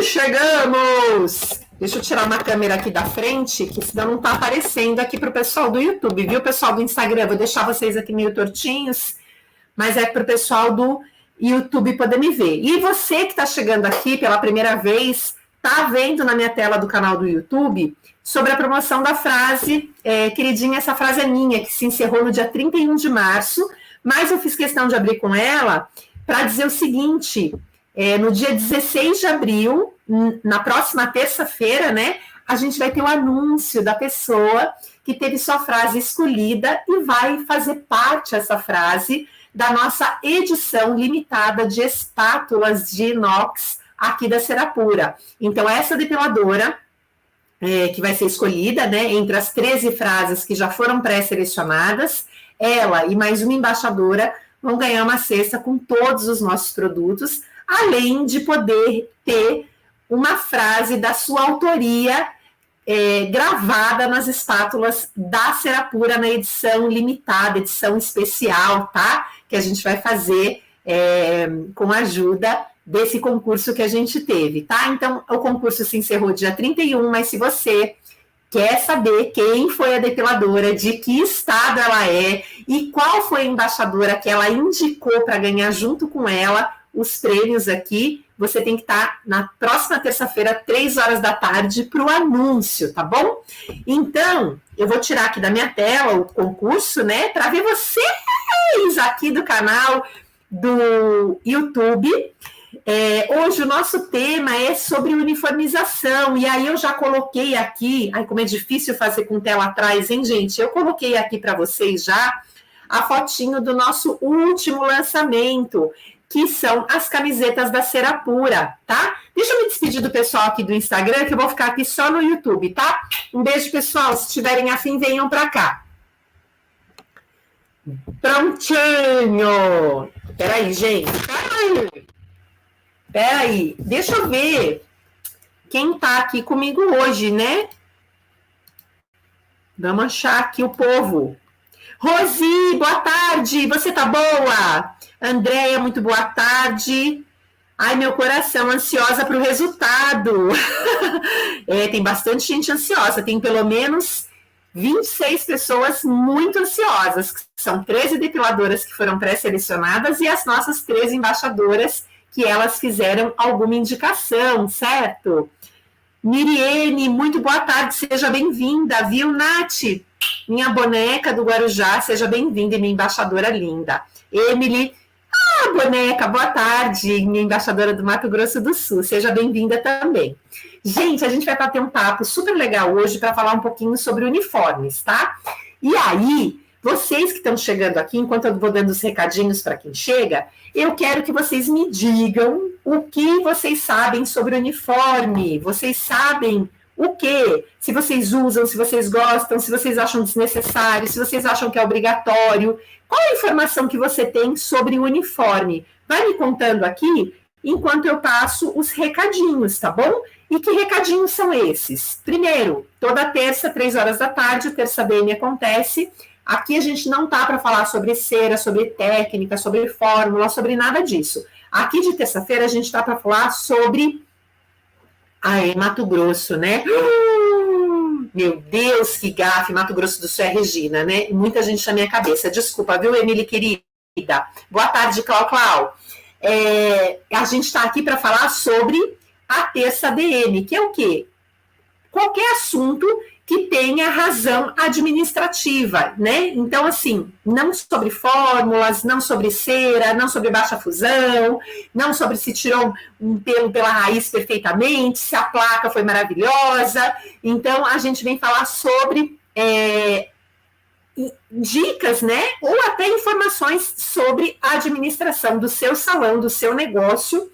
Chegamos! Deixa eu tirar uma câmera aqui da frente, que senão não tá aparecendo aqui pro pessoal do YouTube, viu, pessoal do Instagram? Vou deixar vocês aqui meio tortinhos, mas é pro pessoal do YouTube poder me ver. E você que tá chegando aqui pela primeira vez, tá vendo na minha tela do canal do YouTube sobre a promoção da frase, queridinha, essa frase é minha, que se encerrou no dia 31 de março, mas eu fiz questão de abrir com ela para dizer o seguinte: no dia 16 de abril, na próxima terça-feira, né, a gente vai ter o anúncio da pessoa que teve sua frase escolhida e vai fazer parte essa frase da nossa edição limitada de espátulas de inox aqui da Serapura. Então, essa depiladora que vai ser escolhida, né, entre as 13 frases que já foram pré-selecionadas, ela e mais uma embaixadora vão ganhar uma cesta com todos os nossos produtos, além de poder ter uma frase da sua autoria gravada nas espátulas da Serapura na edição limitada, edição especial, tá? Que a gente vai fazer com a ajuda desse concurso que a gente teve, tá? Então, o concurso se encerrou dia 31, mas se você quer saber quem foi a depiladora, de que estado ela é e qual foi a embaixadora que ela indicou para ganhar junto com ela os prêmios aqui, você tem que estar na próxima terça-feira, 3 horas da tarde, para o anúncio, tá bom? Então, eu vou tirar aqui da minha tela o concurso, né, para ver vocês aqui do canal do YouTube. Hoje o nosso tema é sobre uniformização, e aí eu já coloquei aqui, ai, como é difícil fazer com tela atrás, hein, gente? Eu coloquei aqui para vocês já a fotinho do nosso último lançamento, que são as camisetas da Serapura, tá? Deixa eu me despedir do pessoal aqui do Instagram, que eu vou ficar aqui só no YouTube, tá? Um beijo, pessoal. Se tiverem afim, venham para cá. Prontinho! Peraí, gente. Peraí. Deixa eu ver quem tá aqui comigo hoje, né? Vamos achar aqui o povo. Rosi, boa tarde. Você tá boa? Andréia, muito boa tarde. Ai, meu coração, ansiosa para o resultado. Tem bastante gente ansiosa. Tem pelo menos 26 pessoas muito ansiosas. São 13 depiladoras que foram pré-selecionadas e as nossas 13 embaixadoras que elas fizeram alguma indicação, certo? Miriene, muito boa tarde. Seja bem-vinda, viu, Nath? Minha boneca do Guarujá, seja bem-vinda, minha embaixadora linda. Emily, boneca, boa tarde, minha embaixadora do Mato Grosso do Sul, seja bem-vinda também. Gente, a gente vai bater um papo super legal hoje para falar um pouquinho sobre uniformes, tá? E aí, vocês que estão chegando aqui, enquanto eu vou dando os recadinhos para quem chega, eu quero que vocês me digam o que vocês sabem sobre uniforme. Vocês sabem o quê? Se vocês usam, se vocês gostam, se vocês acham desnecessário, se vocês acham que é obrigatório. Qual é a informação que você tem sobre o uniforme? Vai me contando aqui, enquanto eu passo os recadinhos, tá bom? E que recadinhos são esses? Primeiro, toda terça, 3 horas da tarde, o Terça BM acontece. Aqui a gente não tá para falar sobre cera, sobre técnica, sobre fórmula, sobre nada disso. Aqui de terça-feira a gente tá para falar sobre Mato Grosso, né? Meu Deus, que gafe, Mato Grosso do Sul é Regina, né? Muita gente na minha cabeça. Desculpa, viu, Emily, querida? Boa tarde, Clau. A gente está aqui para falar sobre a terça DM, que é o quê? Qualquer assunto que tenha razão administrativa, né? Então, assim, não sobre fórmulas, não sobre cera, não sobre baixa fusão, não sobre se tirou um pelo pela raiz perfeitamente, se a placa foi maravilhosa. Então, a gente vem falar sobre dicas, né? Ou até informações sobre a administração do seu salão, do seu negócio,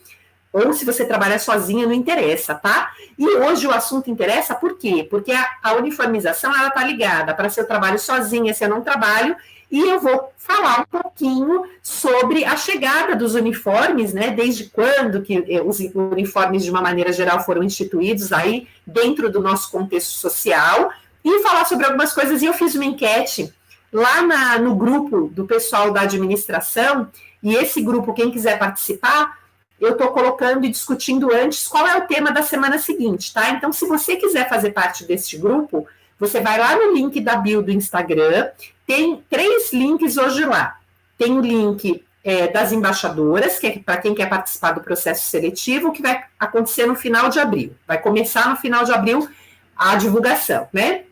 ou se você trabalha sozinha, não interessa, tá? E hoje o assunto interessa por quê? Porque a uniformização, ela tá ligada para se eu trabalho sozinha, se eu não trabalho, e eu vou falar um pouquinho sobre a chegada dos uniformes, né? Desde quando que os uniformes, de uma maneira geral, foram instituídos aí dentro do nosso contexto social, e falar sobre algumas coisas. E eu fiz uma enquete lá no grupo do pessoal da administração, e esse grupo, quem quiser participar, eu estou colocando e discutindo antes qual é o tema da semana seguinte, tá? Então, se você quiser fazer parte deste grupo, você vai lá no link da bio do Instagram, tem 3 links hoje lá. Tem o link das embaixadoras, que é para quem quer participar do processo seletivo, que vai acontecer no final de abril. Vai começar no final de abril a divulgação, né?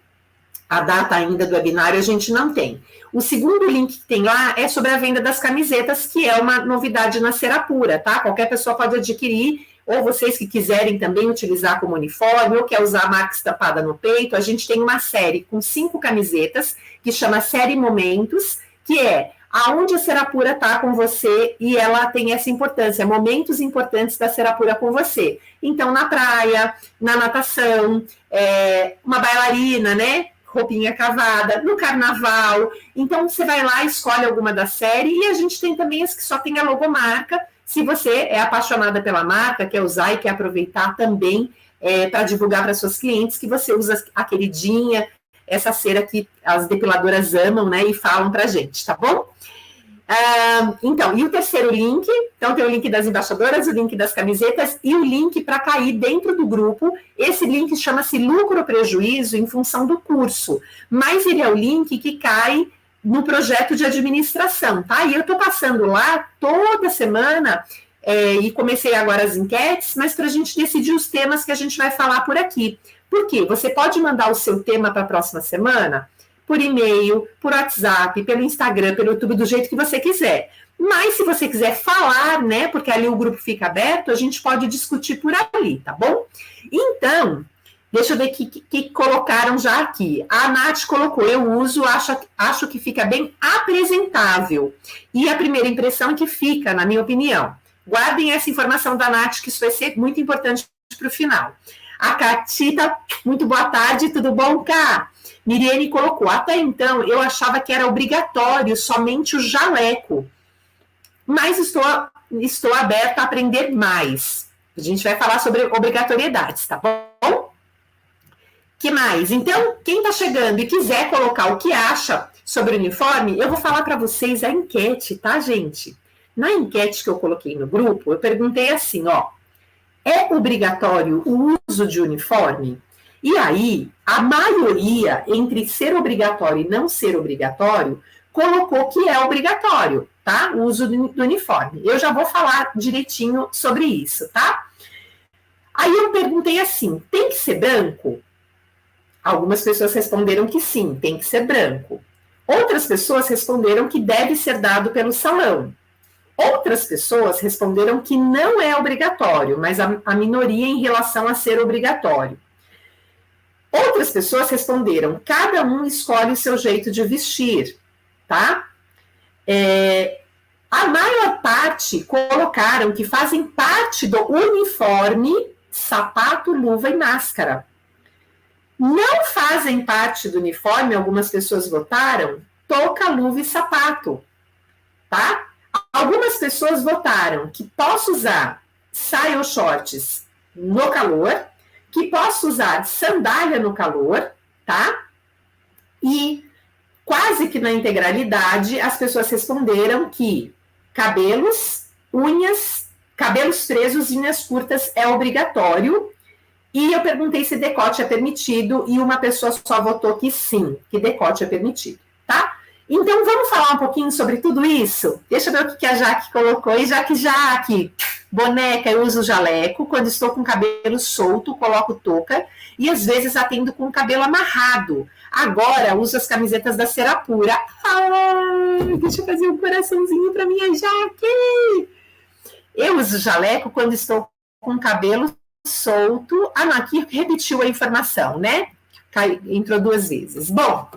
A data ainda do webinário a gente não tem. O segundo link que tem lá é sobre a venda das camisetas, que é uma novidade na Serapura, tá? Qualquer pessoa pode adquirir, ou vocês que quiserem também utilizar como uniforme, ou quer usar a marca estampada no peito, a gente tem uma série com 5 camisetas, que chama Série Momentos, que é aonde a Serapura está com você, e ela tem essa importância, momentos importantes da Serapura com você. Então, na praia, na natação, uma bailarina, né? Roupinha cavada, no carnaval. Então, você vai lá, escolhe alguma da série, e a gente tem também as que só tem a logomarca. Se você é apaixonada pela marca, quer usar e quer aproveitar também para divulgar para seus clientes, que você usa a queridinha, essa cera que as depiladoras amam, né, e falam pra gente, tá bom? Então, e o terceiro link, então tem o link das embaixadoras, o link das camisetas e o link para cair dentro do grupo. Esse link chama-se lucro ou prejuízo em função do curso, mas ele é o link que cai no projeto de administração, tá? E eu estou passando lá toda semana, e comecei agora as enquetes, mas para a gente decidir os temas que a gente vai falar por aqui. Por quê? Você pode mandar o seu tema para a próxima semana por e-mail, por WhatsApp, pelo Instagram, pelo YouTube, do jeito que você quiser. Mas se você quiser falar, né, porque ali o grupo fica aberto, a gente pode discutir por ali, tá bom? Então, deixa eu ver o que colocaram já aqui. A Nath colocou, eu uso, acho que fica bem apresentável. E a primeira impressão é que fica, na minha opinião. Guardem essa informação da Nath, que isso vai ser muito importante para o final. A Catita, muito boa tarde, tudo bom, Cá? Miriane colocou, até então eu achava que era obrigatório somente o jaleco, mas estou aberta a aprender mais. A gente vai falar sobre obrigatoriedades, tá bom? Que mais? Então, quem está chegando e quiser colocar o que acha sobre o uniforme, eu vou falar para vocês a enquete, tá, gente? Na enquete que eu coloquei no grupo, eu perguntei assim, ó, é obrigatório o uso de uniforme? E aí, a maioria, entre ser obrigatório e não ser obrigatório, colocou que é obrigatório, tá? O uso do uniforme. Eu já vou falar direitinho sobre isso, tá? Aí eu perguntei assim, tem que ser branco? Algumas pessoas responderam que sim, tem que ser branco. Outras pessoas responderam que deve ser dado pelo salão. Outras pessoas responderam que não é obrigatório, mas a minoria em relação a ser obrigatório. Outras pessoas responderam, cada um escolhe o seu jeito de vestir, tá? A maior parte colocaram que fazem parte do uniforme, sapato, luva e máscara. Não fazem parte do uniforme, algumas pessoas votaram, touca, luva e sapato, tá? Algumas pessoas votaram que posso usar saia ou shorts no calor, que posso usar sandália no calor, tá? E quase que na integralidade as pessoas responderam que cabelos, unhas, cabelos presos e unhas curtas é obrigatório. E eu perguntei se decote é permitido e uma pessoa só votou que sim, que decote é permitido, tá? Então vamos falar um pouquinho sobre tudo isso? Deixa eu ver o que a Jaque colocou. E Jaque, boneca, eu uso jaleco, quando estou com cabelo solto, coloco touca, e às vezes atendo com o cabelo amarrado. Agora, uso as camisetas da Serapura. Deixa eu fazer um coraçãozinho para minha Jaque. Eu uso jaleco quando estou com o cabelo solto. Não, aqui repetiu a informação, né? Entrou 2 vezes. Bom,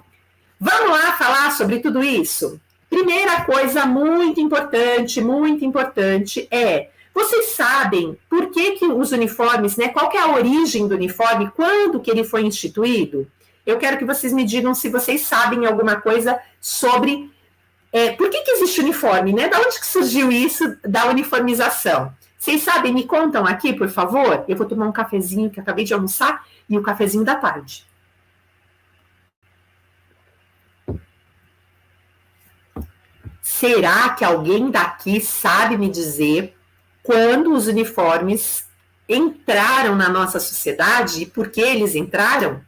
vamos lá falar sobre tudo isso? Primeira coisa muito importante é, vocês sabem por que os uniformes, né? Qual que é a origem do uniforme? Quando que ele foi instituído? Eu quero que vocês me digam se vocês sabem alguma coisa sobre por que existe uniforme, né? Da onde que surgiu isso da uniformização? Vocês sabem? Me contam aqui, por favor. Eu vou tomar um cafezinho que acabei de almoçar e o cafezinho da tarde. Será que alguém daqui sabe me dizer quando os uniformes entraram na nossa sociedade. E por que eles entraram?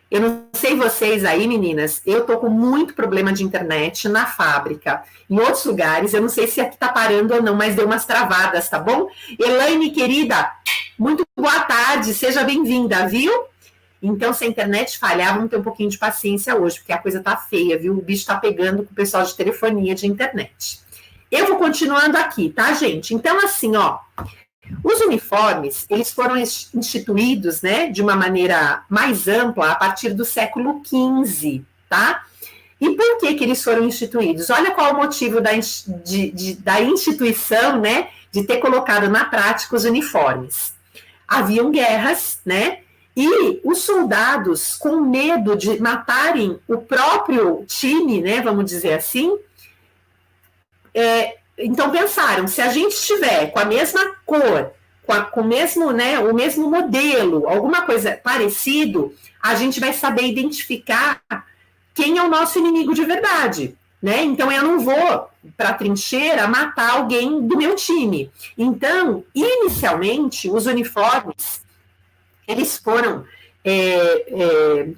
Eu não sei vocês aí, meninas, eu tô com muito problema de internet na fábrica, em outros lugares, eu não sei se aqui tá parando ou não, mas deu umas travadas, tá bom? Elaine, querida, muito boa tarde, seja bem-vinda, viu? Então, se a internet falhar, vamos ter um pouquinho de paciência hoje, porque a coisa tá feia, viu? O bicho tá pegando com o pessoal de telefonia de internet. Eu vou continuando aqui, tá, gente? Então, assim, ó, os uniformes, eles foram instituídos, né, de uma maneira mais ampla a partir do século XV, tá? E por que eles foram instituídos? Olha qual o motivo da instituição, né, de ter colocado na prática os uniformes. Haviam guerras, né, e os soldados, com medo de matarem o próprio time, né, vamos dizer assim, então pensaram, se a gente estiver com a mesma cor, com o mesmo, né, o mesmo modelo, alguma coisa parecido, a gente vai saber identificar quem é o nosso inimigo de verdade, né? Então eu não vou para a trincheira matar alguém do meu time. Então, inicialmente, os uniformes, eles foram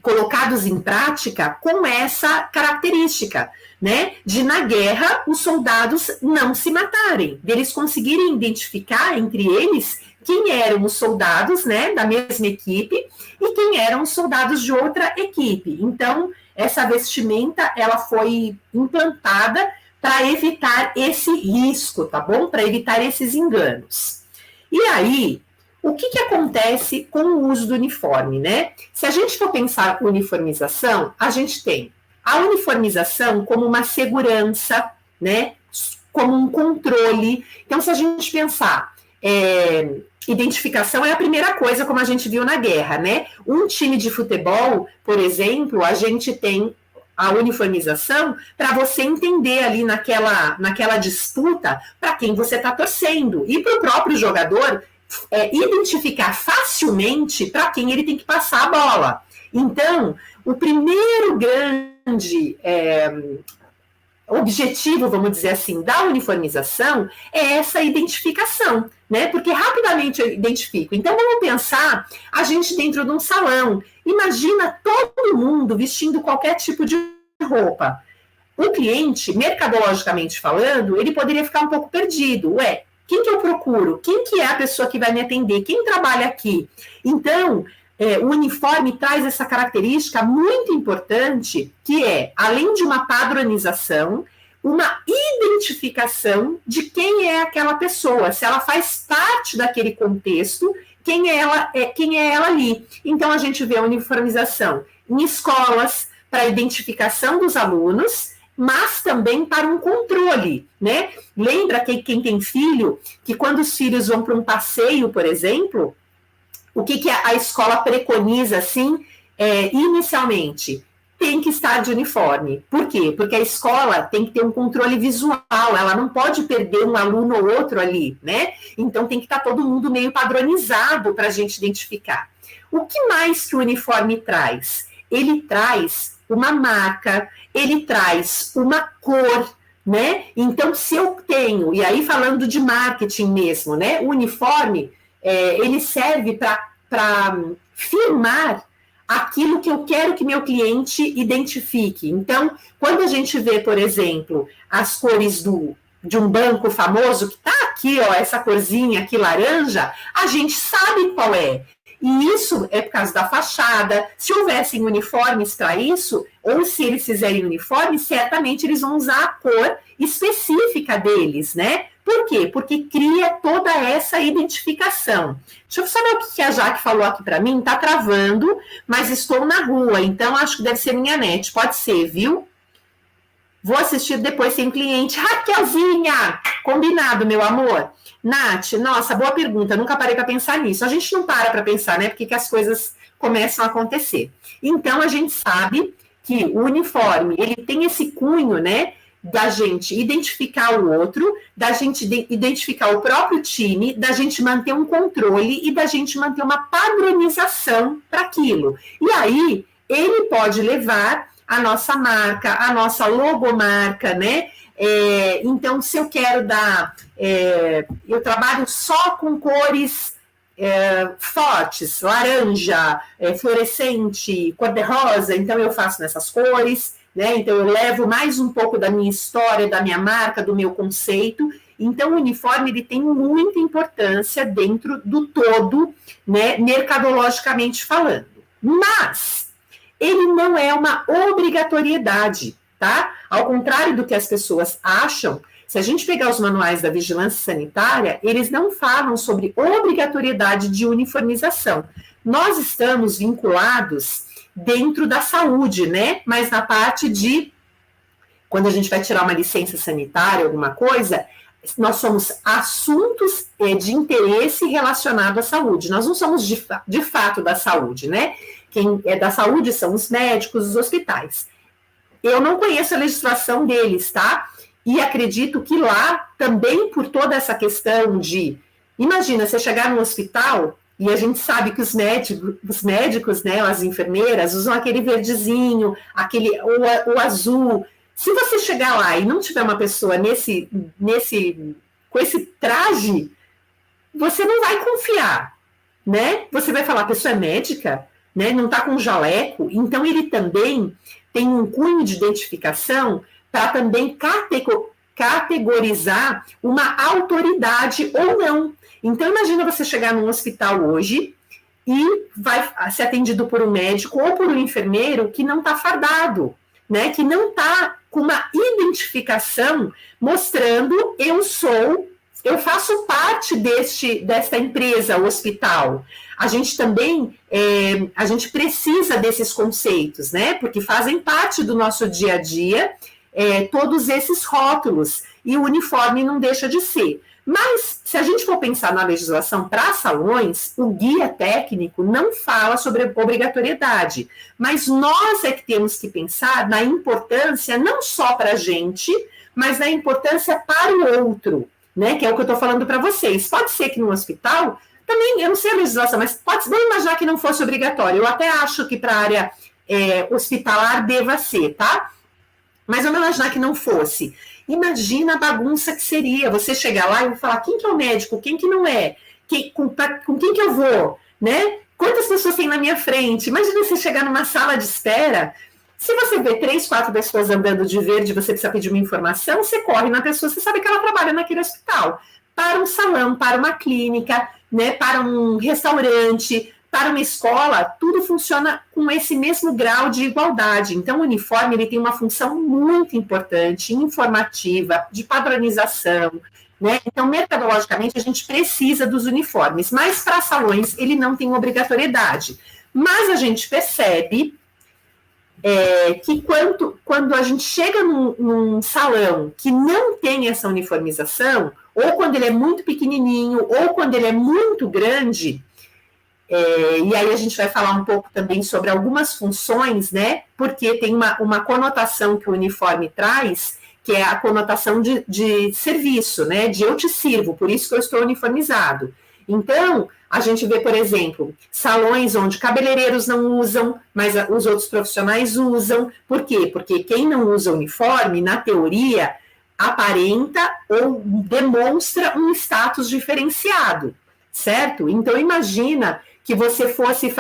colocados em prática com essa característica, né, de na guerra os soldados não se matarem, deles conseguirem identificar entre eles quem eram os soldados, né, da mesma equipe e quem eram os soldados de outra equipe. Então, essa vestimenta, ela foi implantada para evitar esse risco, tá bom? Para evitar esses enganos. E aí, o que acontece com o uso do uniforme, né? Se a gente for pensar uniformização, a gente tem a uniformização como uma segurança, né? Como um controle. Então, se a gente pensar, identificação é a primeira coisa, como a gente viu na guerra, né? Um time de futebol, por exemplo, a gente tem a uniformização para você entender ali naquela disputa para quem você está torcendo. E para o próprio jogador, identificar facilmente para quem ele tem que passar a bola. Então, o primeiro grande objetivo, vamos dizer assim, da uniformização é essa identificação, né? Porque rapidamente eu identifico. Então, vamos pensar a gente dentro de um salão. Imagina todo mundo vestindo qualquer tipo de roupa. O cliente, mercadologicamente falando, ele poderia ficar um pouco perdido. Quem que eu procuro? Quem que é a pessoa que vai me atender? Quem trabalha aqui? Então, o uniforme traz essa característica muito importante, que é, além de uma padronização, uma identificação de quem é aquela pessoa, se ela faz parte daquele contexto, quem é ela ali. Então, a gente vê a uniformização em escolas, para a identificação dos alunos, mas também para um controle, né? Lembra quem tem filho, que quando os filhos vão para um passeio, por exemplo, o que a escola preconiza, assim, inicialmente? Tem que estar de uniforme. Por quê? Porque a escola tem que ter um controle visual, ela não pode perder um aluno ou outro ali, né? Então tem que estar todo mundo meio padronizado para a gente identificar. O que mais que o uniforme traz? Ele traz uma marca, ele traz uma cor, né? Então, se eu tenho, e aí falando de marketing mesmo, né? O uniforme, ele serve para firmar aquilo que eu quero que meu cliente identifique. Então, quando a gente vê, por exemplo, as cores de um banco famoso, que está aqui, ó, essa corzinha aqui laranja, a gente sabe qual é. E isso é por causa da fachada. Se houvessem uniformes para isso, ou se eles fizerem uniforme, certamente eles vão usar a cor específica deles, né? Por quê? Porque cria toda essa identificação. Deixa eu saber o que a Jaque falou aqui para mim. Tá travando, mas estou na rua, então acho que deve ser minha net. Pode ser, viu? Vou assistir depois sem cliente. Raquelzinha! Combinado, meu amor. Nath, nossa, boa pergunta. Nunca parei para pensar nisso. A gente não para pensar, né? Porque que as coisas começam a acontecer. Então, a gente sabe que o uniforme, ele tem esse cunho, né? Da gente identificar o outro, da gente identificar o próprio time, da gente manter um controle e da gente manter uma padronização para aquilo. E aí, ele pode levar a nossa marca, a nossa logomarca, né? Então, se eu quero dar... eu trabalho só com cores fortes, laranja, fluorescente, cor-de-rosa, então eu faço nessas cores, né? Então eu levo mais um pouco da minha história, da minha marca, do meu conceito. Então o uniforme ele tem muita importância dentro do todo, né, mercadologicamente falando. Mas ele não é uma obrigatoriedade, tá? Ao contrário do que as pessoas acham, se a gente pegar os manuais da vigilância sanitária, eles não falam sobre obrigatoriedade de uniformização. Nós estamos vinculados dentro da saúde, né? Mas na parte de, quando a gente vai tirar uma licença sanitária, alguma coisa, nós somos assuntos de interesse relacionado à saúde. Nós não somos de fato da saúde, né? Quem é da saúde são os médicos, os hospitais. Eu não conheço a legislação deles, tá? E acredito que lá, também por toda essa questão de... Imagina, você chegar no hospital, e a gente sabe que os médicos, né, as enfermeiras, usam aquele verdezinho, o azul. Se você chegar lá e não tiver uma pessoa com esse traje, você não vai confiar, né? Você vai falar, a pessoa é médica, né? Não está com jaleco. Então, ele também tem um cunho de identificação para também categorizar uma autoridade ou não. Então, imagina você chegar num hospital hoje e vai ser atendido por um médico ou por um enfermeiro que não está fardado, né? Que não está com uma identificação mostrando eu faço parte desta empresa, o hospital. A gente também, a gente precisa desses conceitos, né? Porque fazem parte do nosso dia a dia, todos esses rótulos, e o uniforme não deixa de ser. Mas, se a gente for pensar na legislação para salões, o guia técnico não fala sobre obrigatoriedade, mas nós é que temos que pensar na importância não só para a gente, mas na importância para o outro, né? Que é o que eu estou falando para vocês. Pode ser que no hospital, também, eu não sei a legislação, mas vamos imaginar que não fosse obrigatório. Eu até acho que para a área hospitalar deva ser, tá? Mas vamos imaginar que não fosse. Imagina a bagunça que seria você chegar lá e falar quem que é o médico, quem que não é, com quem que eu vou, né? Quantas pessoas tem na minha frente? Imagina você chegar numa sala de espera, se você vê 3, 4 pessoas andando de verde, você precisa pedir uma informação, você corre na pessoa, você sabe que ela trabalha naquele hospital. Para um salão, para uma clínica, né, para um restaurante, para uma escola, tudo funciona com esse mesmo grau de igualdade. Então, o uniforme ele tem uma função muito importante, informativa, de padronização, né? Então, mercadologicamente, a gente precisa dos uniformes, mas para salões ele não tem obrigatoriedade. Mas a gente percebe que quando a gente chega num salão que não tem essa uniformização, ou quando ele é muito pequenininho, ou quando ele é muito grande... e aí a gente vai falar um pouco também sobre algumas funções, né? Porque tem uma conotação que o uniforme traz, que é a conotação de serviço, né? De eu te sirvo, por isso que eu estou uniformizado. Então, a gente vê, por exemplo, salões onde cabeleireiros não usam, mas os outros profissionais usam. Por quê? Porque quem não usa uniforme, na teoria, aparenta ou demonstra um status diferenciado, certo? Então, imagina que você fosse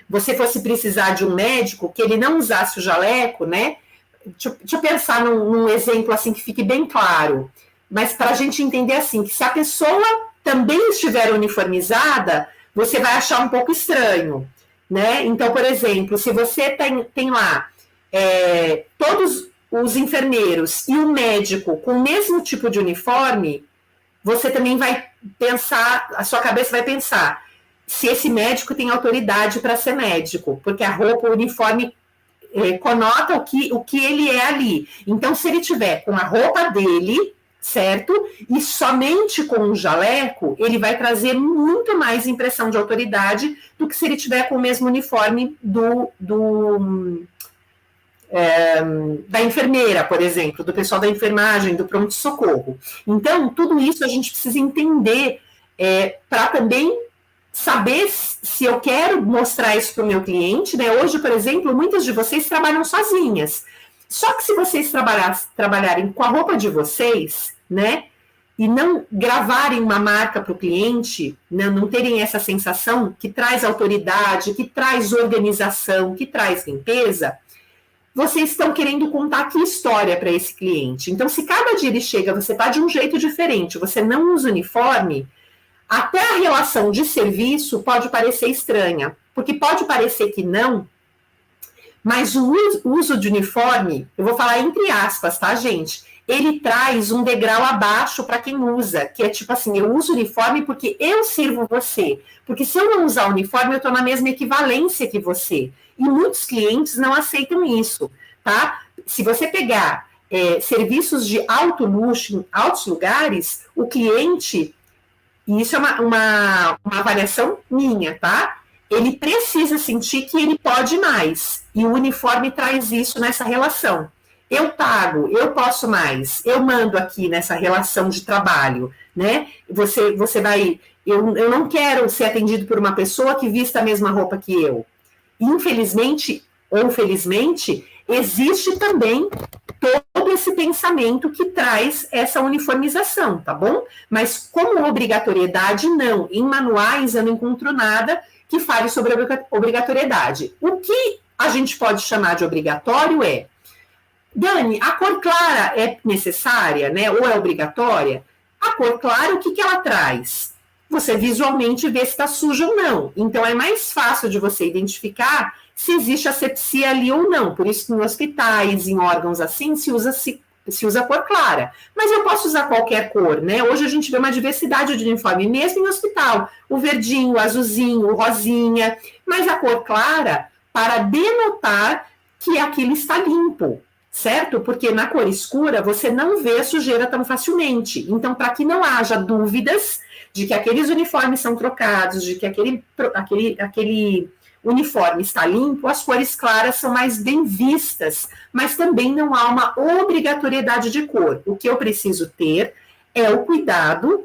você fosse precisar de um médico que ele não usasse o jaleco, né? Deixa eu pensar num exemplo assim que fique bem claro. Mas para a gente entender assim, que se a pessoa também estiver uniformizada, você vai achar um pouco estranho, né? Então, por exemplo, se você tem lá todos os enfermeiros e o médico com o mesmo tipo de uniforme, você também vai pensar, a sua cabeça vai pensar se esse médico tem autoridade para ser médico, porque a roupa, o uniforme conota o que ele é ali. Então, se ele tiver com a roupa dele, certo? E somente com um jaleco, ele vai trazer muito mais impressão de autoridade do que se ele tiver com o mesmo uniforme da enfermeira, por exemplo, do pessoal da enfermagem, do pronto-socorro. Então, tudo isso a gente precisa entender para também saber se eu quero mostrar isso para o meu cliente, né? Hoje, por exemplo, muitas de vocês trabalham sozinhas. Só que se vocês trabalharem com a roupa de vocês, né, e não gravarem uma marca para o cliente, não terem essa sensação que traz autoridade, que traz organização, que traz limpeza, vocês estão querendo contar que história para esse cliente. Então, se cada dia ele chega, você está de um jeito diferente, você não usa uniforme, até a relação de serviço pode parecer estranha, porque pode parecer que não, mas o uso de uniforme, eu vou falar entre aspas, tá, gente? Ele traz um degrau abaixo para quem usa, que é tipo assim, eu uso uniforme porque eu sirvo você. Porque se eu não usar uniforme, eu estou na mesma equivalência que você. E muitos clientes não aceitam isso, tá? Se você pegar serviços de alto luxo em altos lugares, o cliente, e isso é uma avaliação minha, tá? Ele precisa sentir que ele pode mais. E o uniforme traz isso nessa relação. Eu pago, eu posso mais, eu mando aqui nessa relação de trabalho, né? Você vai... Eu não quero ser atendido por uma pessoa que vista a mesma roupa que eu. Infelizmente, ou felizmente, existe também todo esse pensamento que traz essa uniformização, tá bom? Mas como obrigatoriedade, não. Em manuais eu não encontro nada que fale sobre obrigatoriedade. O que a gente pode chamar de obrigatório é, Dani, a cor clara é necessária, né? Ou é obrigatória? A cor clara, o que ela traz? Você visualmente vê se está sujo ou não. Então, é mais fácil de você identificar se existe asepsia ali ou não. Por isso que em hospitais, em órgãos assim, se usa cor clara. Mas eu posso usar qualquer cor, né? Hoje a gente vê uma diversidade de uniforme, mesmo em hospital. O verdinho, o azulzinho, o rosinha. Mas a cor clara, para denotar que aquilo está limpo, certo? Porque na cor escura você não vê a sujeira tão facilmente. Então, para que não haja dúvidas de que aqueles uniformes são trocados, de que aquele uniforme está limpo, as cores claras são mais bem vistas, mas também não há uma obrigatoriedade de cor. O que eu preciso ter é o cuidado,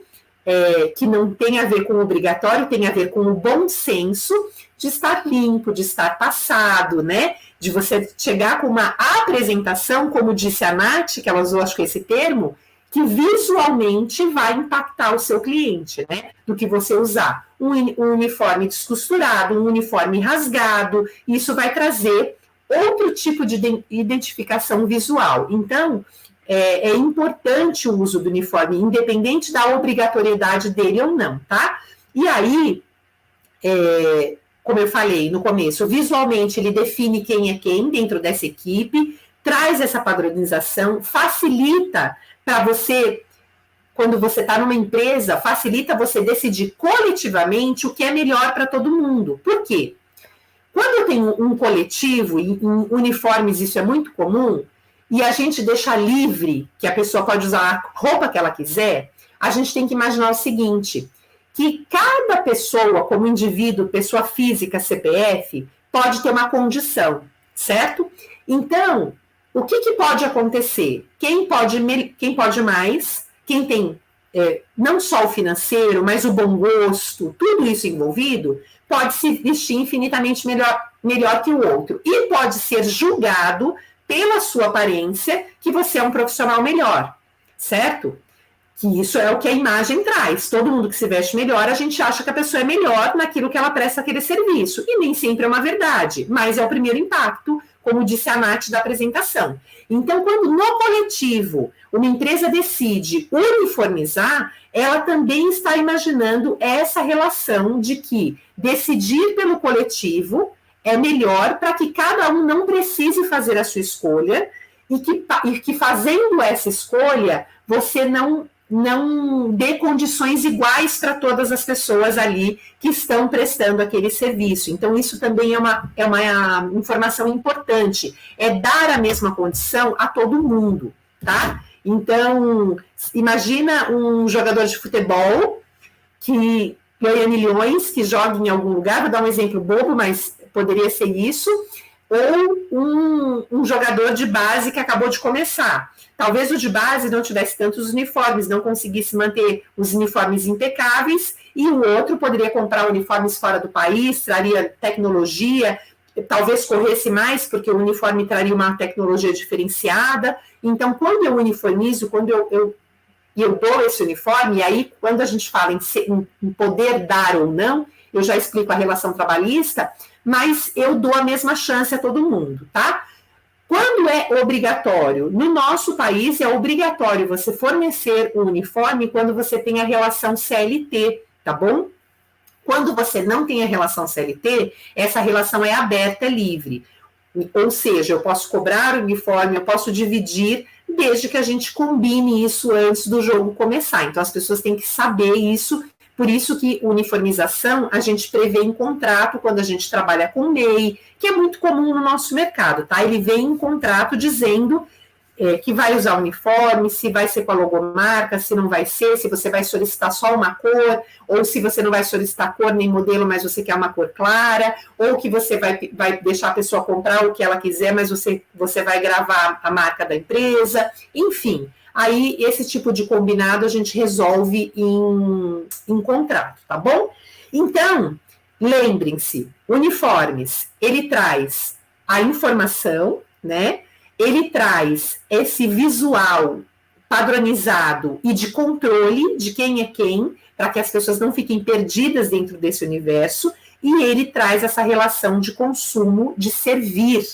que não tem a ver com o obrigatório, tem a ver com o bom senso de estar limpo, de estar passado, né? De você chegar com uma apresentação, como disse a Nath, que ela usou, acho que esse termo, que visualmente vai impactar o seu cliente, né? Do que você usar um uniforme descosturado, um uniforme rasgado, isso vai trazer outro tipo de identificação visual. Então, é importante o uso do uniforme, independente da obrigatoriedade dele ou não, tá? E aí, como eu falei no começo, visualmente ele define quem é quem dentro dessa equipe, traz essa padronização, facilita para você, quando você está numa empresa, facilita você decidir coletivamente o que é melhor para todo mundo. Por quê? Quando eu tenho um coletivo, em uniformes isso é muito comum, e a gente deixa livre, que a pessoa pode usar a roupa que ela quiser, a gente tem que imaginar o seguinte, que cada pessoa, como indivíduo, pessoa física, CPF, pode ter uma condição, certo? Então, o que pode acontecer? Quem pode mais, quem tem não só o financeiro, mas o bom gosto, tudo isso envolvido, pode se vestir infinitamente melhor que o outro. E pode ser julgado pela sua aparência que você é um profissional melhor, certo? Que isso é o que a imagem traz. Todo mundo que se veste melhor, a gente acha que a pessoa é melhor naquilo que ela presta aquele serviço. E nem sempre é uma verdade, mas é o primeiro impacto, como disse a Nath da apresentação. Então, quando no coletivo uma empresa decide uniformizar, ela também está imaginando essa relação de que decidir pelo coletivo é melhor para que cada um não precise fazer a sua escolha e que fazendo essa escolha, você não dê condições iguais para todas as pessoas ali que estão prestando aquele serviço. Então, isso também é uma informação importante, é dar a mesma condição a todo mundo, tá? Então, imagina um jogador de futebol que ganha milhões, que joga em algum lugar, vou dar um exemplo bobo, mas poderia ser isso, ou um jogador de base que acabou de começar. Talvez o de base não tivesse tantos uniformes, não conseguisse manter os uniformes impecáveis, e o outro poderia comprar uniformes fora do país, traria tecnologia, talvez corresse mais, porque o uniforme traria uma tecnologia diferenciada. Então, quando eu uniformizo, quando eu dou esse uniforme, e aí, quando a gente fala em poder dar ou não, eu já explico a relação trabalhista, mas eu dou a mesma chance a todo mundo, tá? Quando é obrigatório? No nosso país é obrigatório você fornecer o uniforme quando você tem a relação CLT, tá bom? Quando você não tem a relação CLT, essa relação é aberta, é livre. Ou seja, eu posso cobrar o uniforme, eu posso dividir, desde que a gente combine isso antes do jogo começar. Então, as pessoas têm que saber isso. Por isso que uniformização a gente prevê em contrato quando a gente trabalha com MEI, que é muito comum no nosso mercado, tá? Ele vem em contrato dizendo que vai usar uniforme, se vai ser com a logomarca, se não vai ser, se você vai solicitar só uma cor, ou se você não vai solicitar cor nem modelo, mas você quer uma cor clara, ou que você vai deixar a pessoa comprar o que ela quiser, mas você vai gravar a marca da empresa, enfim. Aí, esse tipo de combinado a gente resolve em contrato, tá bom? Então, lembrem-se, uniformes, ele traz a informação, né? Ele traz esse visual padronizado e de controle de quem é quem, para que as pessoas não fiquem perdidas dentro desse universo, e ele traz essa relação de consumo, de servir,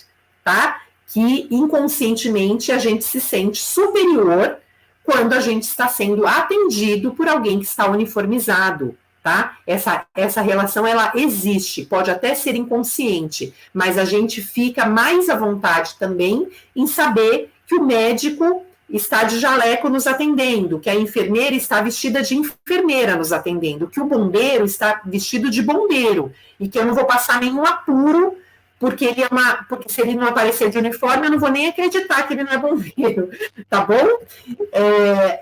tá? Que inconscientemente a gente se sente superior quando a gente está sendo atendido por alguém que está uniformizado, tá? Essa relação, ela existe, pode até ser inconsciente, mas a gente fica mais à vontade também em saber que o médico está de jaleco nos atendendo, que a enfermeira está vestida de enfermeira nos atendendo, que o bombeiro está vestido de bombeiro, e que eu não vou passar nenhum apuro, porque se ele não aparecer de uniforme, eu não vou nem acreditar que ele não é bombeiro, tá bom?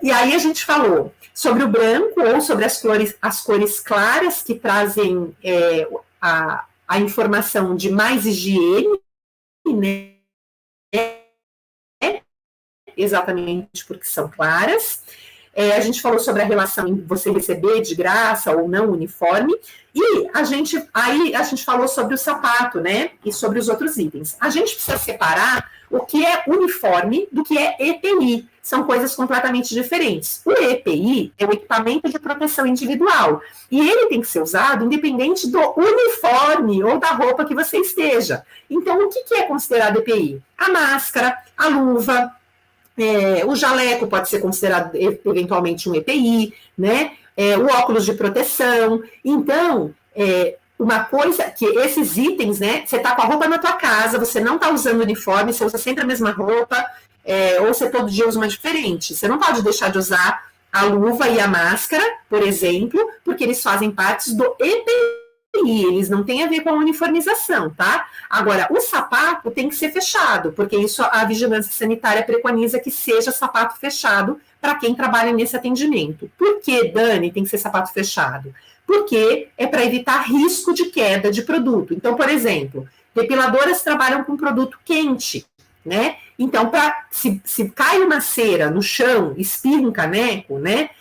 E aí a gente falou sobre o branco ou sobre as cores claras, que trazem a informação de mais higiene, né? Exatamente porque são claras. A gente falou sobre a relação em você receber de graça ou não o uniforme, e aí a gente falou sobre o sapato, né, e sobre os outros itens. A gente precisa separar o que é uniforme do que é EPI, são coisas completamente diferentes. O EPI é o equipamento de proteção individual, e ele tem que ser usado independente do uniforme ou da roupa que você esteja. Então, o que é considerado EPI? A máscara, a luva, o jaleco pode ser considerado eventualmente um EPI, né? O óculos de proteção. Então, uma coisa que esses itens, né? Você está com a roupa na tua casa, você não está usando uniforme, você usa sempre a mesma roupa, ou você todo dia usa uma diferente. Você não pode deixar de usar a luva e a máscara, por exemplo, porque eles fazem parte do EPI. Eles não têm a ver com a uniformização, tá? Agora, o sapato tem que ser fechado, porque isso a vigilância sanitária preconiza que seja sapato fechado para quem trabalha nesse atendimento. Por que, Dani, tem que ser sapato fechado? Porque é para evitar risco de queda de produto. Então, por exemplo, depiladoras trabalham com produto quente, né? Então, se cai uma cera no chão, espirra um caneco, né?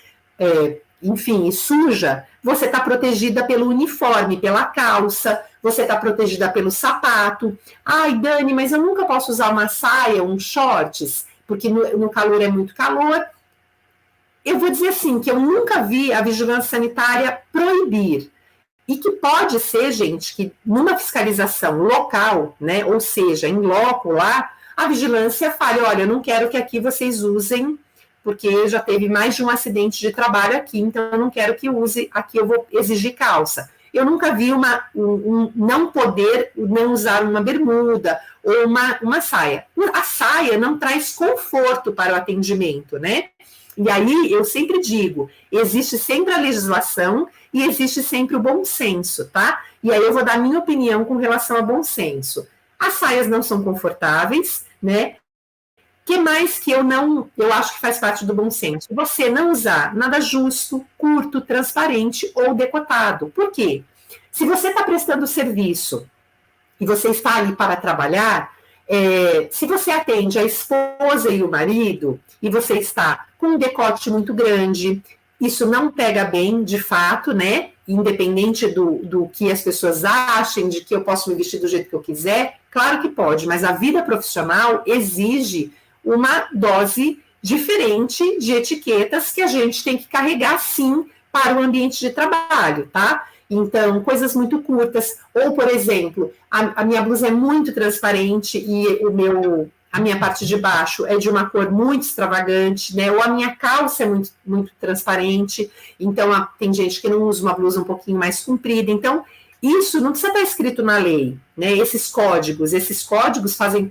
Enfim, e suja, você está protegida pelo uniforme, pela calça, você está protegida pelo sapato. Ai, Dani, mas eu nunca posso usar uma saia, um shorts, porque no calor é muito calor. Eu vou dizer assim, que eu nunca vi a vigilância sanitária proibir. E que pode ser, gente, que numa fiscalização local, né, ou seja, em loco lá, a vigilância fale, olha, eu não quero que aqui vocês usem, porque já teve mais de um acidente de trabalho aqui, então eu não quero que use, aqui eu vou exigir calça. Eu nunca vi não poder não usar uma bermuda ou uma saia. A saia não traz conforto para o atendimento, né? E aí eu sempre digo, existe sempre a legislação e existe sempre o bom senso, tá? E aí eu vou dar minha opinião com relação ao bom senso. As saias não são confortáveis, né? Que mais que eu acho que faz parte do bom senso? Você não usar nada justo, curto, transparente ou decotado. Por quê? Se você está prestando serviço e você está ali para trabalhar, se você atende a esposa e o marido e você está com um decote muito grande, isso não pega bem, de fato, né? independente do que as pessoas achem, de que eu posso me vestir do jeito que eu quiser, claro que pode, mas a vida profissional exige uma dose diferente de etiquetas que a gente tem que carregar, sim, para o ambiente de trabalho, tá? Então, coisas muito curtas, ou, por exemplo, a minha blusa é muito transparente e a minha parte de baixo é de uma cor muito extravagante, né? Ou a minha calça é muito, muito transparente, então tem gente que não usa uma blusa um pouquinho mais comprida. Então, isso não precisa estar escrito na lei, né? Esses códigos fazem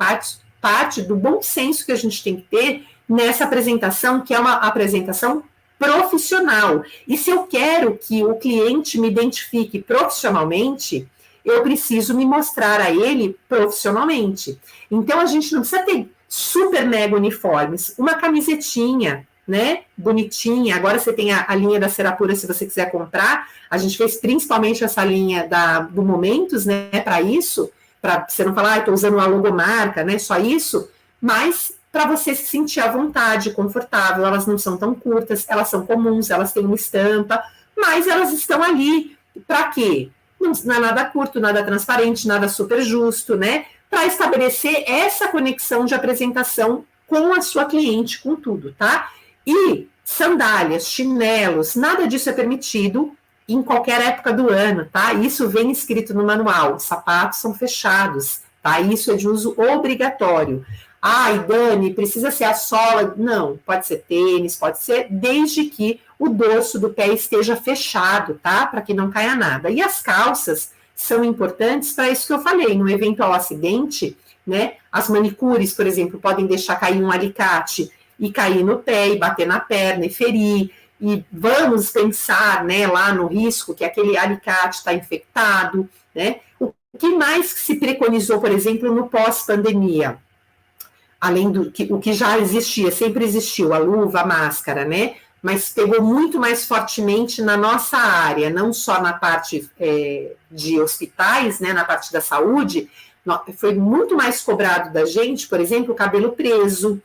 parte do bom senso que a gente tem que ter nessa apresentação, que é uma apresentação profissional. E se eu quero que o cliente me identifique profissionalmente, eu preciso me mostrar a ele profissionalmente. Então, a gente não precisa ter super mega uniformes. Uma camisetinha, né, bonitinha. Agora você tem a linha da Serapura, se você quiser comprar. A gente fez principalmente essa linha do Momentos, né, para isso, para você não falar, estou usando uma logomarca, né, só isso, mas para você se sentir à vontade, confortável. Elas não são tão curtas, elas são comuns, elas têm uma estampa, mas elas estão ali para quê? Não é nada curto, nada transparente, nada super justo, né? Para estabelecer essa conexão de apresentação com a sua cliente, com tudo, tá? E sandálias, chinelos, nada disso é permitido em qualquer época do ano, tá? Isso vem escrito no manual. Os sapatos são fechados, tá? Isso é de uso obrigatório. Ai, Dani, precisa ser a sola? Não, pode ser tênis, pode ser, desde que o dorso do pé esteja fechado, tá? Para que não caia nada. E as calças são importantes para isso que eu falei, no eventual acidente, né? As manicures, por exemplo, podem deixar cair um alicate e cair no pé e bater na perna e ferir. E vamos pensar, né, lá no risco que aquele alicate está infectado, né? O que mais se preconizou, por exemplo, no pós-pandemia? Além do que o que já existia, sempre existiu, a luva, a máscara, né? Mas pegou muito mais fortemente na nossa área, não só na parte de hospitais, né, na parte da saúde, foi muito mais cobrado da gente, por exemplo, cabelo preso,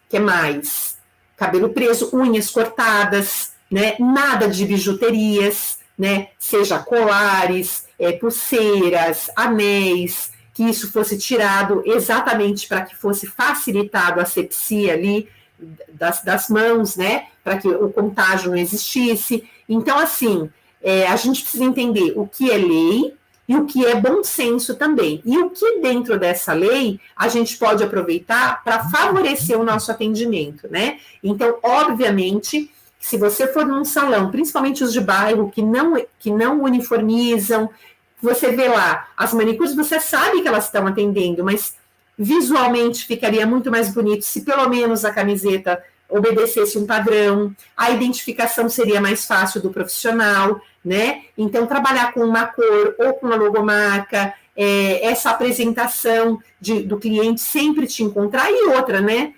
que mais? Cabelo preso, unhas cortadas, né? Nada de bijuterias, né? Seja colares, pulseiras, anéis, que isso fosse tirado exatamente para que fosse facilitado a asepsia ali das mãos, né, para que o contágio não existisse. Então, assim, a gente precisa entender o que é lei e o que é bom senso também. E o que dentro dessa lei a gente pode aproveitar para favorecer o nosso atendimento, né? Então, obviamente, se você for num salão, principalmente os de bairro, que não uniformizam, você vê lá as manicures, você sabe que elas estão atendendo, mas visualmente ficaria muito mais bonito se pelo menos a camiseta obedecesse um padrão, a identificação seria mais fácil do profissional, né? Então, trabalhar com uma cor ou com uma logomarca, essa apresentação do cliente sempre te encontrar, e outra, né?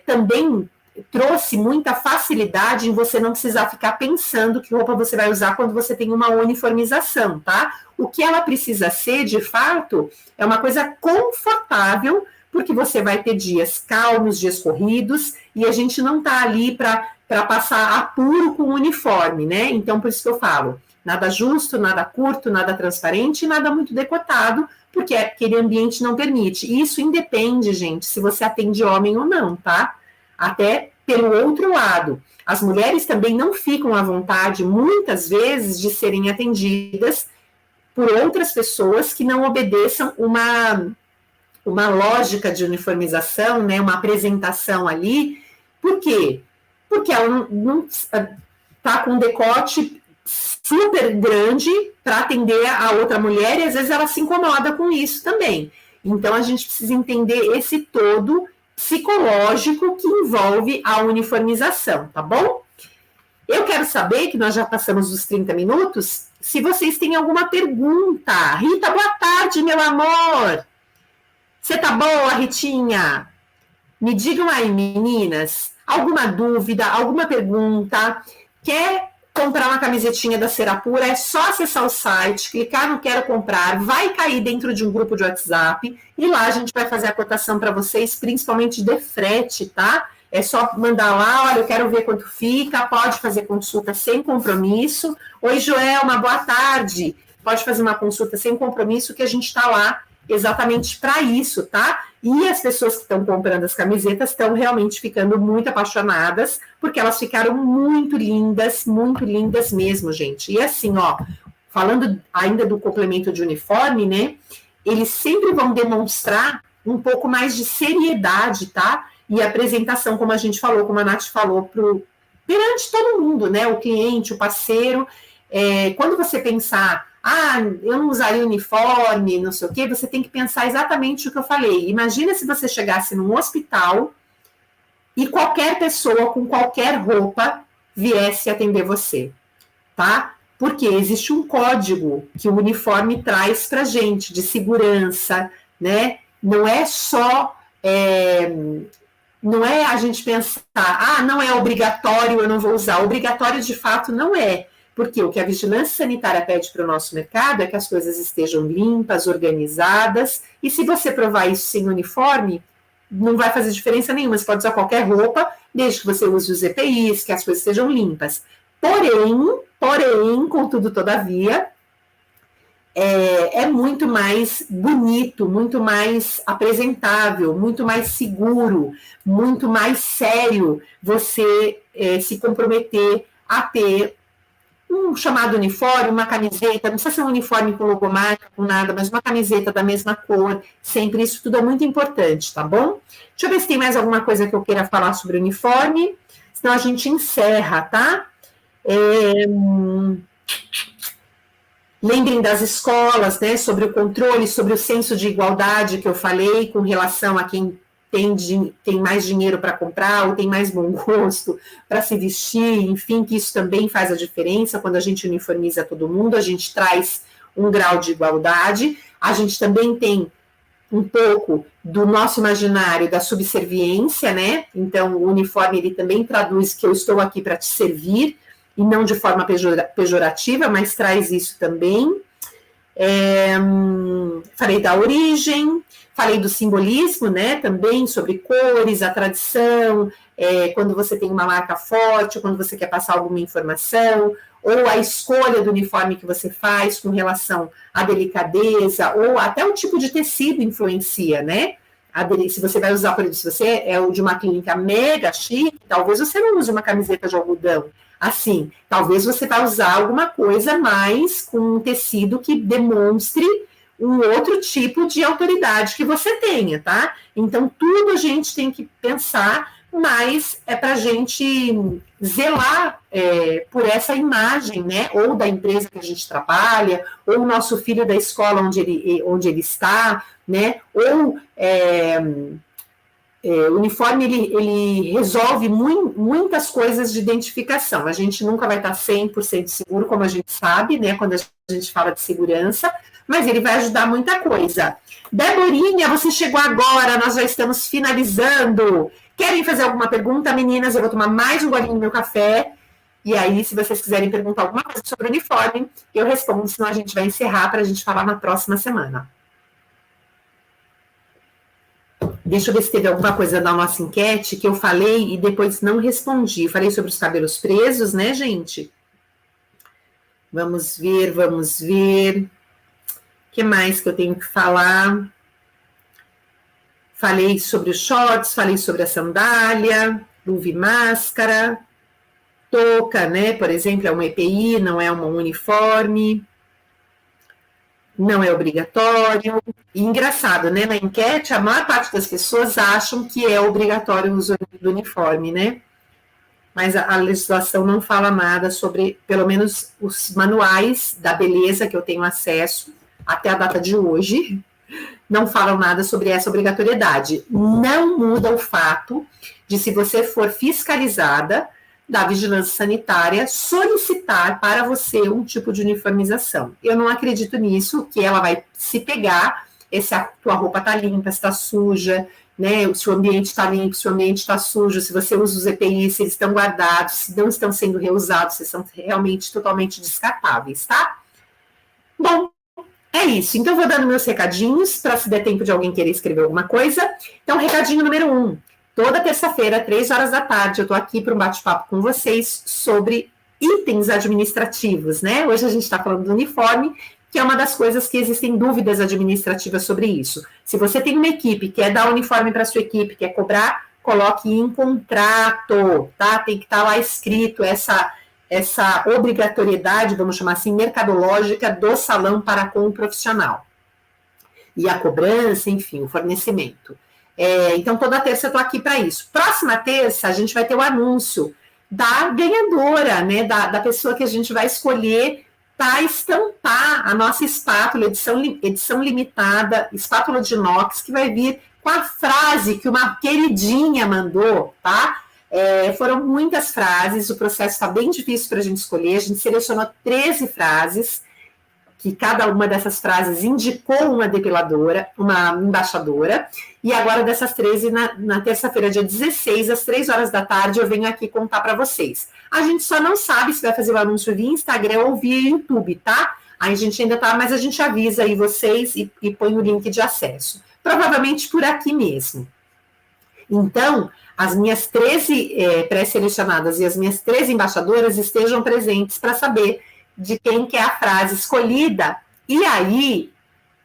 Também trouxe muita facilidade em você não precisar ficar pensando que roupa você vai usar quando você tem uma uniformização, tá? O que ela precisa ser, de fato, é uma coisa confortável, porque você vai ter dias calmos, dias corridos, e a gente não tá ali para passar apuro com o uniforme, né? Então, por isso que eu falo, nada justo, nada curto, nada transparente, nada muito decotado, porque aquele ambiente não permite. E isso independe, gente, se você atende homem ou não, tá? Até pelo outro lado, as mulheres também não ficam à vontade, muitas vezes, de serem atendidas por outras pessoas que não obedeçam uma lógica de uniformização, né, uma apresentação ali. Por quê? Porque ela não está com um decote super grande para atender a outra mulher, e às vezes ela se incomoda com isso também. Então, a gente precisa entender esse todo psicológico que envolve a uniformização, tá bom? Eu quero saber, que nós já passamos dos 30 minutos, se vocês têm alguma pergunta. Rita, boa tarde, meu amor. Você tá boa, Ritinha? Me digam aí, meninas, alguma dúvida, alguma pergunta? Quer comprar uma camisetinha da Serapura? É só acessar o site, clicar no Quero Comprar, vai cair dentro de um grupo de WhatsApp, e lá a gente vai fazer a cotação para vocês, principalmente de frete, tá? É só mandar lá, olha, eu quero ver quanto fica, pode fazer consulta sem compromisso. Oi, Joelma, boa tarde. Pode fazer uma consulta sem compromisso, que a gente está lá exatamente para isso, tá? E as pessoas que estão comprando as camisetas estão realmente ficando muito apaixonadas, porque elas ficaram muito lindas mesmo, gente. E assim, ó, falando ainda do complemento de uniforme, né? Eles sempre vão demonstrar um pouco mais de seriedade, tá? E apresentação, como a gente falou, como a Nath falou, perante todo mundo, né? O cliente, o parceiro. Quando você pensar, eu não usaria uniforme, não sei o quê, você tem que pensar exatamente o que eu falei. Imagina se você chegasse num hospital e qualquer pessoa com qualquer roupa viesse atender você, tá? Porque existe um código que o uniforme traz pra gente, de segurança, né? Não é só... não é a gente pensar, não é obrigatório, eu não vou usar. Obrigatório, de fato, não é. Porque o que a vigilância sanitária pede para o nosso mercado é que as coisas estejam limpas, organizadas, e se você provar isso sem uniforme, não vai fazer diferença nenhuma. Você pode usar qualquer roupa, desde que você use os EPIs, que as coisas sejam limpas. Porém, contudo, todavia, é muito mais bonito, muito mais apresentável, muito mais seguro, muito mais sério você se comprometer a ter um chamado uniforme, uma camiseta, não precisa ser um uniforme com logomarca, com nada, mas uma camiseta da mesma cor, sempre isso tudo é muito importante, tá bom? Deixa eu ver se tem mais alguma coisa que eu queira falar sobre o uniforme, senão a gente encerra, tá? Lembrem das escolas, né, sobre o controle, sobre o senso de igualdade que eu falei com relação a quem tem mais dinheiro para comprar ou tem mais bom gosto para se vestir, enfim, que isso também faz a diferença. Quando a gente uniformiza todo mundo, a gente traz um grau de igualdade. A gente também tem um pouco do nosso imaginário da subserviência, né? Então, o uniforme, ele também traduz que eu estou aqui para te servir, e não de forma pejorativa, mas traz isso também. Falei da origem, falei do simbolismo, né, também, sobre cores, a tradição, quando você tem uma marca forte, quando você quer passar alguma informação, ou a escolha do uniforme que você faz com relação à delicadeza, ou até o tipo de tecido influencia, né? Se você vai usar, por exemplo, se você é de uma clínica mega chique, talvez você não use uma camiseta de algodão. Assim, talvez você vá usar alguma coisa mais com um tecido que demonstre um outro tipo de autoridade que você tenha, tá? Então, tudo a gente tem que pensar, mas é para a gente zelar por essa imagem, né? Ou da empresa que a gente trabalha, ou o nosso filho da escola onde ele está, né? Ou o uniforme, ele resolve muitas coisas de identificação. A gente nunca vai estar 100% seguro, como a gente sabe, né, quando a gente fala de segurança, mas ele vai ajudar muita coisa. Deborinha, você chegou agora, nós já estamos finalizando. Querem fazer alguma pergunta, meninas? Eu vou tomar mais um golinho do meu café, e aí, se vocês quiserem perguntar alguma coisa sobre o uniforme, eu respondo, senão a gente vai encerrar para a gente falar na próxima semana. Deixa eu ver se teve alguma coisa da nossa enquete que eu falei e depois não respondi. Eu falei sobre os cabelos presos, né, gente? Vamos ver. O que mais que eu tenho que falar? Falei sobre os shorts, falei sobre a sandália, luva e máscara, touca, né? Por exemplo, é uma EPI, não é um uniforme. Não é obrigatório. E engraçado, né? Na enquete, a maior parte das pessoas acham que é obrigatório o uso do uniforme, né? Mas a legislação não fala nada sobre, pelo menos os manuais da beleza que eu tenho acesso até a data de hoje, não falam nada sobre essa obrigatoriedade. Não muda o fato de, se você for fiscalizada da vigilância sanitária, solicitar para você um tipo de uniformização. Eu não acredito nisso, que ela vai se pegar, se a tua roupa está limpa, se está suja, né, se o ambiente está limpo, se o ambiente está sujo, se você usa os EPIs, se eles estão guardados, se não estão sendo reusados, se são realmente totalmente descartáveis, tá? Bom, é isso. Então, vou dando meus recadinhos, para se der tempo de alguém querer escrever alguma coisa. Então, recadinho número 1. Toda terça-feira, 3 horas da tarde, eu estou aqui para um bate-papo com vocês sobre itens administrativos, né? Hoje a gente está falando do uniforme, que é uma das coisas que existem dúvidas administrativas sobre isso. Se você tem uma equipe, quer dar uniforme para sua equipe, quer cobrar, coloque em contrato, tá? Tem que estar lá escrito essa obrigatoriedade, vamos chamar assim, mercadológica do salão para com o profissional. E a cobrança, enfim, o fornecimento. Então, toda terça eu estou aqui para isso. Próxima terça, a gente vai ter o anúncio da ganhadora, né? Da pessoa que a gente vai escolher para estampar a nossa espátula, edição limitada, espátula de inox, que vai vir com a frase que uma queridinha mandou, tá? Foram muitas frases, o processo está bem difícil para a gente escolher, a gente selecionou 13 frases, que cada uma dessas frases indicou uma depiladora, uma embaixadora, e agora dessas 13, na terça-feira, dia 16, às 3 horas da tarde, eu venho aqui contar para vocês. A gente só não sabe se vai fazer o anúncio via Instagram ou via YouTube, tá? Aí a gente ainda tá, mas a gente avisa aí vocês e põe o link de acesso. Provavelmente por aqui mesmo. Então, as minhas 13 pré-selecionadas e as minhas 13 embaixadoras estejam presentes para saber de quem que é a frase escolhida, e aí,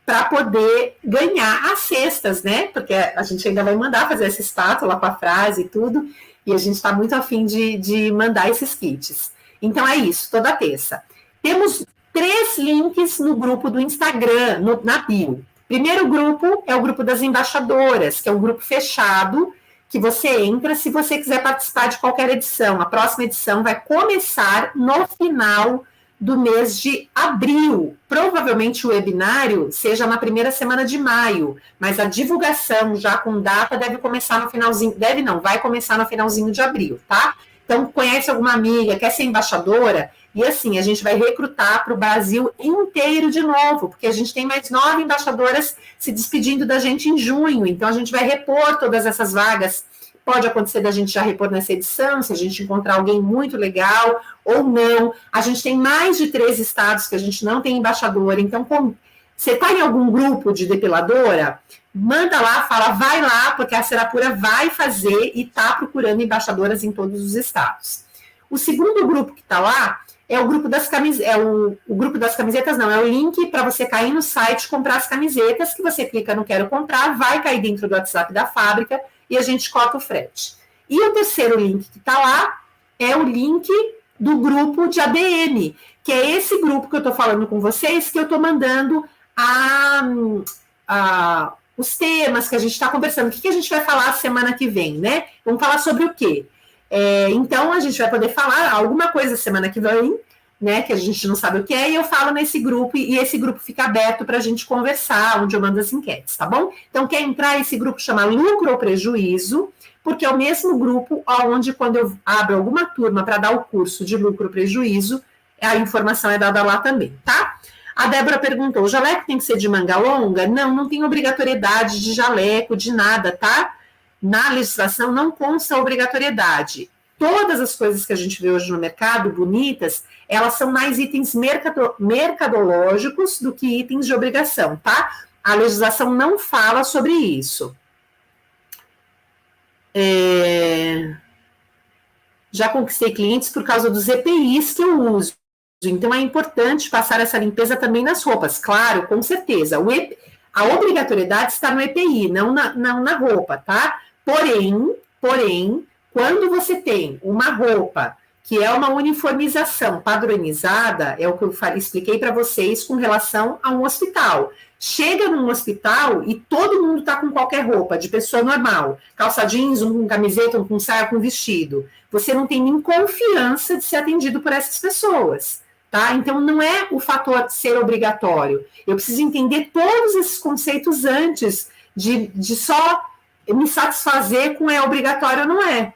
para poder ganhar as cestas, né? Porque a gente ainda vai mandar fazer essa espátula com a frase e tudo, e a gente está muito afim de mandar esses kits. Então é isso, toda terça. Temos 3 links no grupo do Instagram, na bio. Primeiro grupo é o grupo das embaixadoras, que é um grupo fechado, que você entra se você quiser participar de qualquer edição. A próxima edição vai começar no final do mês de abril. Provavelmente o webinário seja na primeira semana de maio, mas a divulgação já com data deve começar no finalzinho, vai começar no finalzinho de abril, tá? Então, conhece alguma amiga, quer ser embaixadora, e assim, a gente vai recrutar para o Brasil inteiro de novo, porque a gente tem mais 9 embaixadoras se despedindo da gente em junho, então a gente vai repor todas essas vagas. Pode acontecer da gente já repor nessa edição, se a gente encontrar alguém muito legal ou não. A gente tem mais de 3 estados que a gente não tem embaixadora. Então, você está em algum grupo de depiladora, manda lá, fala, vai lá, porque a Serapura vai fazer e está procurando embaixadoras em todos os estados. O segundo grupo que está lá é o grupo das camisetas, o grupo das camisetas não, é o link para você cair no site, comprar as camisetas, que você clica no quero comprar, vai cair dentro do WhatsApp da fábrica, e a gente cota o frete. E o terceiro link que está lá é o link do grupo de ADM, que é esse grupo que eu estou falando com vocês, que eu estou mandando os temas que a gente está conversando. O que a gente vai falar semana que vem, né? Vamos falar sobre o quê? Então, a gente vai poder falar alguma coisa semana que vem, né, que a gente não sabe o que é, e eu falo nesse grupo, e esse grupo fica aberto para a gente conversar, onde eu mando as enquetes, tá bom? Então, quer entrar, esse grupo chama Lucro ou Prejuízo, porque é o mesmo grupo onde, quando eu abro alguma turma para dar o curso de Lucro ou Prejuízo, a informação é dada lá também, tá? A Débora perguntou, o jaleco tem que ser de manga longa? Não, não tem obrigatoriedade de jaleco, de nada, tá? Na legislação não consta a obrigatoriedade. Todas as coisas que a gente vê hoje no mercado, bonitas, elas são mais itens mercadológicos do que itens de obrigação, tá? A legislação não fala sobre isso. Já conquistei clientes por causa dos EPIs que eu uso. Então, é importante passar essa limpeza também nas roupas. Claro, com certeza. A obrigatoriedade está no EPI, não na roupa, tá? Porém, quando você tem uma roupa que é uma uniformização padronizada, é o que eu expliquei para vocês com relação a um hospital. Chega num hospital e todo mundo está com qualquer roupa, de pessoa normal. Calça jeans, um com camiseta, um com saia, com vestido. Você não tem nem confiança de ser atendido por essas pessoas, tá? Então, não é o fator de ser obrigatório. Eu preciso entender todos esses conceitos antes de só me satisfazer com é obrigatório ou não é.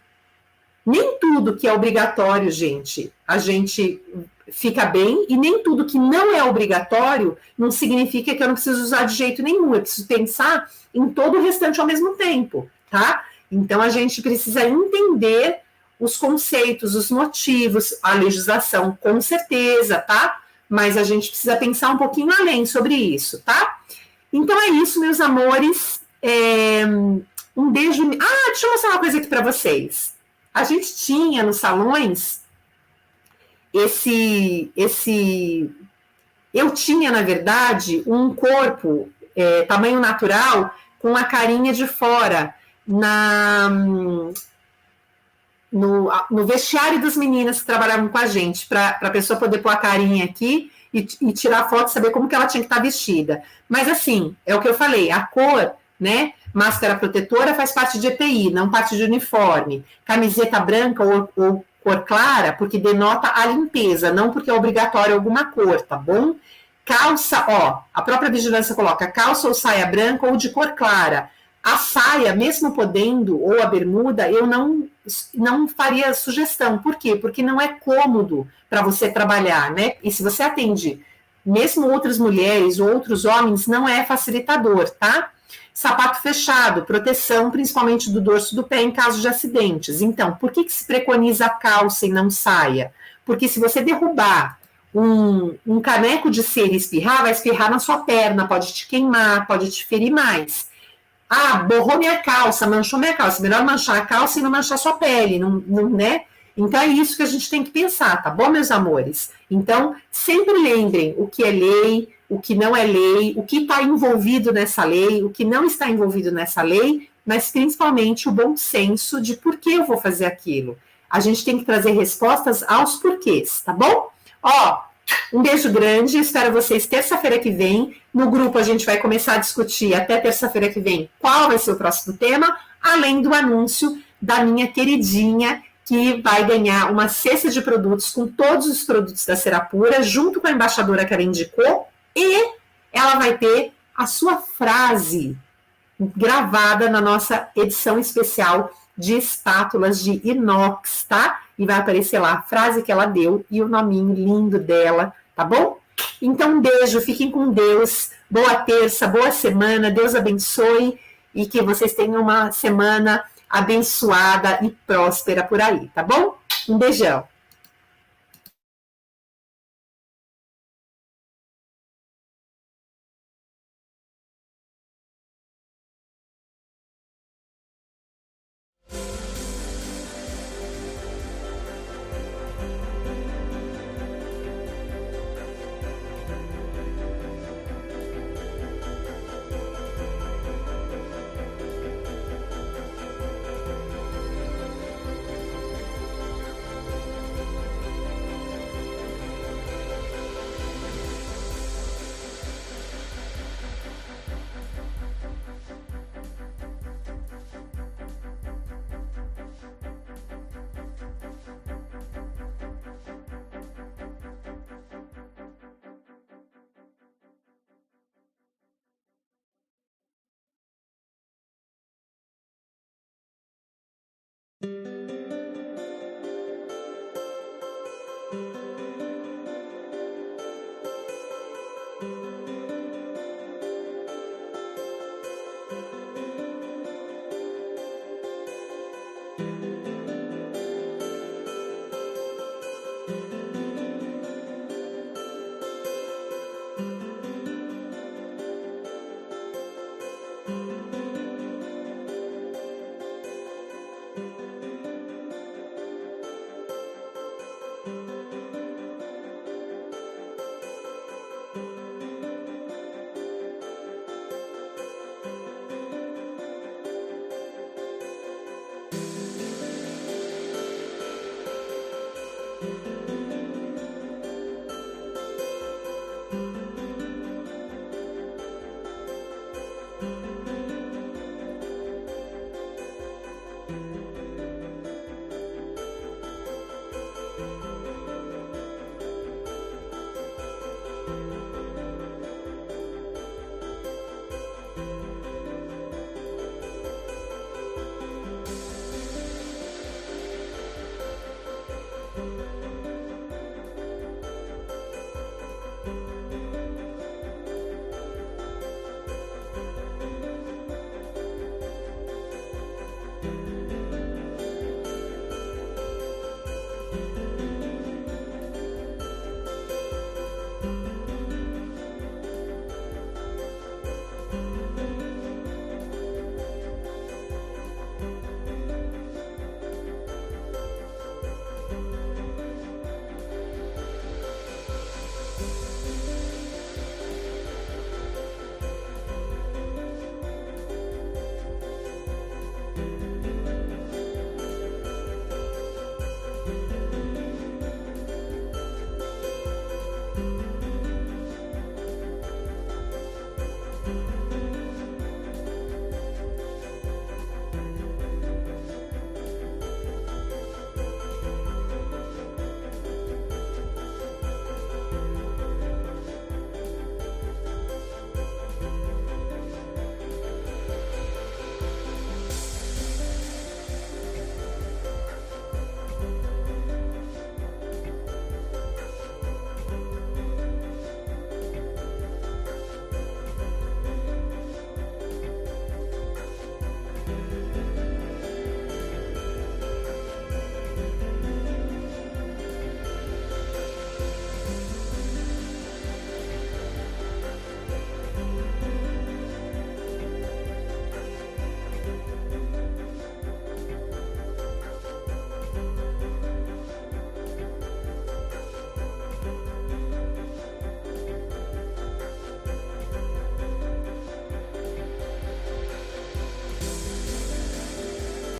Nem tudo que é obrigatório, gente, a gente fica bem, e nem tudo que não é obrigatório não significa que eu não preciso usar de jeito nenhum. Eu preciso pensar em todo o restante ao mesmo tempo, tá? Então, a gente precisa entender os conceitos, os motivos, a legislação, com certeza, tá? Mas a gente precisa pensar um pouquinho além sobre isso, tá? Então, é isso, meus amores. Um beijo. Ah, deixa eu mostrar uma coisa aqui para vocês. A gente tinha nos salões eu tinha, na verdade, um corpo tamanho natural com a carinha de fora no vestiário das meninas que trabalhavam com a gente, para a pessoa poder pôr a carinha aqui e tirar foto, saber como que ela tinha que estar vestida. Mas assim, é o que eu falei, a cor, né? Máscara protetora faz parte de EPI, não parte de uniforme. Camiseta branca ou cor clara, porque denota a limpeza, não porque é obrigatório alguma cor, tá bom? Calça, ó, a própria vigilância coloca calça ou saia branca ou de cor clara. A saia, mesmo podendo, ou a bermuda, eu não faria sugestão. Por quê? Porque não é cômodo para você trabalhar, né? E se você atende mesmo outras mulheres ou outros homens, não é facilitador, tá? Sapato fechado, proteção principalmente do dorso do pé em caso de acidentes. Então, por que se preconiza a calça e não saia? Porque se você derrubar um caneco de cera e espirrar, vai espirrar na sua perna, pode te queimar, pode te ferir mais. Ah, borrou minha calça, manchou minha calça. Melhor manchar a calça e não manchar sua pele, não, né? Então é isso que a gente tem que pensar, tá bom, meus amores? Então, sempre lembrem o que é lei, o que não é lei, o que está envolvido nessa lei, o que não está envolvido nessa lei, mas principalmente o bom senso de por que eu vou fazer aquilo. A gente tem que trazer respostas aos porquês, tá bom? Ó, um beijo grande, espero vocês terça-feira que vem. No grupo a gente vai começar a discutir até terça-feira que vem qual vai ser o próximo tema, além do anúncio da minha queridinha, que vai ganhar uma cesta de produtos com todos os produtos da Serapura, junto com a embaixadora que ela indicou, e ela vai ter a sua frase gravada na nossa edição especial de espátulas de inox, tá? E vai aparecer lá a frase que ela deu e o nominho lindo dela, tá bom? Então, um beijo, fiquem com Deus, boa terça, boa semana, Deus abençoe e que vocês tenham uma semana abençoada e próspera por aí, tá bom? Um beijão.